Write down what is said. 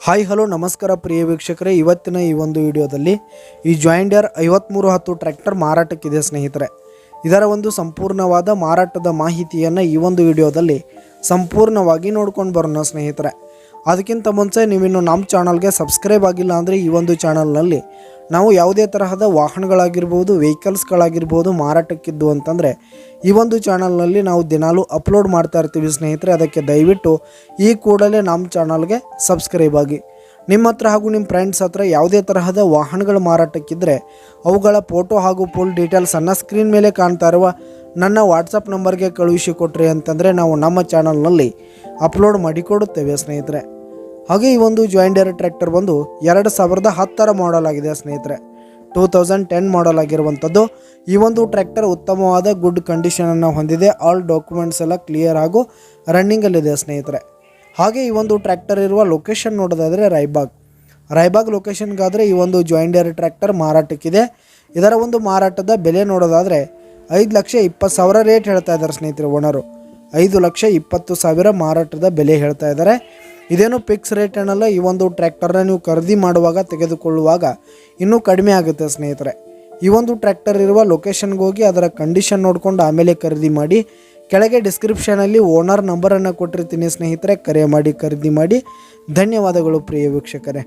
Hi hello ನಮಸ್ಕಾರ ಪ್ರಿಯ ವೀಕ್ಷಕರೇ, ಇವತ್ತಿನ ಈ ಒಂದು ವಿಡಿಯೋದಲ್ಲಿ ಈ ಜಾಯಿಂಟ್ ಡೀರ್ 5310 ಟ್ರ್ಯಾಕ್ಟರ್ ಮಾರಾಟಕ್ಕಿದೆ ಸ್ನೇಹಿತರೆ. ಇದರ ಒಂದು ಸಂಪೂರ್ಣವಾದ ಮಾರಾಟದ ಮಾಹಿತಿಯನ್ನು ಈ ಒಂದು ವಿಡಿಯೋದಲ್ಲಿ ಸಂಪೂರ್ಣವಾಗಿ ನೋಡ್ಕೊಂಡು ಬರೋಣ ಸ್ನೇಹಿತರೆ. ಅದಕ್ಕಿಂತ ಮುಂಚೆ ನೀವಿನ್ನು ನಮ್ಮ ಚಾನಲ್ಗೆ ಸಬ್ಸ್ಕ್ರೈಬ್ ಆಗಿಲ್ಲ ಅಂದರೆ ಈ ಒಂದು ಚಾನಲ್ನಲ್ಲಿ ನಾವು ಯಾವುದೇ ತರಹದ ವಾಹನಗಳಾಗಿರ್ಬೋದು, ವೆಹಿಕಲ್ಸ್ಗಳಾಗಿರ್ಬೋದು ಮಾರಾಟಕ್ಕಿದ್ದು ಅಂತಂದರೆ ಈ ಒಂದು ಚಾನಲ್ನಲ್ಲಿ ನಾವು ದಿನಾಲೂ ಅಪ್ಲೋಡ್ ಮಾಡ್ತಾ ಇರ್ತೀವಿ ಸ್ನೇಹಿತರೆ. ಅದಕ್ಕೆ ದಯವಿಟ್ಟು ಈ ಕೂಡಲೇ ನಮ್ಮ ಚಾನಲ್ಗೆ ಸಬ್ಸ್ಕ್ರೈಬ್ ಆಗಿ. ನಿಮ್ಮ ಹತ್ರ ಹಾಗೂ ನಿಮ್ಮ ಫ್ರೆಂಡ್ಸ್ ಹತ್ರ ಯಾವುದೇ ತರಹದ ವಾಹನಗಳು ಮಾರಾಟಕ್ಕಿದ್ದರೆ ಅವುಗಳ ಫೋಟೋ ಹಾಗೂ ಫುಲ್ ಡೀಟೇಲ್ಸನ್ನು ಸ್ಕ್ರೀನ್ ಮೇಲೆ ಕಾಣ್ತಾ ಇರುವ ನನ್ನ ವಾಟ್ಸಪ್ ನಂಬರ್ಗೆ ಕಳುಹಿಸಿ ಕೊಟ್ರಿ ಅಂತಂದರೆ ನಾವು ನಮ್ಮ ಚಾನಲ್ನಲ್ಲಿ ಅಪ್ಲೋಡ್ ಮಾಡಿಕೊಡುತ್ತೇವೆ ಸ್ನೇಹಿತರೆ. ಹಾಗೆ ಈ ಒಂದು ಜಾಯಿಂಟ್ ಡೀರ್ ಟ್ರ್ಯಾಕ್ಟರ್ ಬಂದು 2010 ಮಾಡಲ್ ಆಗಿದೆ ಸ್ನೇಹಿತರೆ. 2010 ಮಾಡಲ್ ಆಗಿರುವಂಥದ್ದು. ಈ ಒಂದು ಟ್ರ್ಯಾಕ್ಟರ್ ಉತ್ತಮವಾದ ಗುಡ್ ಕಂಡೀಷನನ್ನು ಹೊಂದಿದೆ. ಆಲ್ ಡಾಕ್ಯುಮೆಂಟ್ಸ್ ಎಲ್ಲ ಕ್ಲಿಯರ್ ಹಾಗೂ ರನ್ನಿಂಗಲ್ಲಿದೆ ಸ್ನೇಹಿತರೆ. ಹಾಗೆ ಈ ಒಂದು ಟ್ರ್ಯಾಕ್ಟರ್ ಇರುವ ಲೊಕೇಶನ್ ನೋಡೋದಾದರೆ ರಾಯಬಾಗ್ ಲೊಕೇಶನ್ಗಾದರೆ ಈ ಒಂದು ಜಾಯಿಂಟ್ ಡೀರ್ ಟ್ರ್ಯಾಕ್ಟರ್ ಮಾರಾಟಕ್ಕಿದೆ. ಇದರ ಒಂದು ಮಾರಾಟದ ಬೆಲೆ ನೋಡೋದಾದರೆ 5,20,000 ರೇಟ್ ಹೇಳ್ತಾ ಇದ್ದಾರೆ ಸ್ನೇಹಿತರೆ. ಓನರು 5,20,000 ಮಾರಾಟದ ಬೆಲೆ ಹೇಳ್ತಾ ಇದ್ದಾರೆ. ಇದೇನು ಫಿಕ್ಸ್ ರೇಟ್ ಏನಲ್ಲ. ಈ ಒಂದು ಟ್ರ್ಯಾಕ್ಟರ್ನ ನೀವು ಖರೀದಿ ಮಾಡುವಾಗ ತೆಗೆದುಕೊಳ್ಳುವಾಗ ಇನ್ನೂ ಕಡಿಮೆ ಆಗುತ್ತೆ ಸ್ನೇಹಿತರೆ. ಈ ಒಂದು ಟ್ರ್ಯಾಕ್ಟರ್ ಇರುವ ಲೊಕೇಶನ್ಗೆ ಹೋಗಿ ಅದರ ಕಂಡೀಷನ್ ನೋಡಿಕೊಂಡು ಆಮೇಲೆ ಖರೀದಿ ಮಾಡಿ. ಕೆಳಗೆ ಡಿಸ್ಕ್ರಿಪ್ಷನಲ್ಲಿ ಓನರ್ ನಂಬರನ್ನು ಕೊಟ್ಟಿರ್ತೀನಿ ಸ್ನೇಹಿತರೆ, ಕರೆ ಮಾಡಿ ಖರೀದಿ ಮಾಡಿ. ಧನ್ಯವಾದಗಳು ಪ್ರಿಯ ವೀಕ್ಷಕರೇ.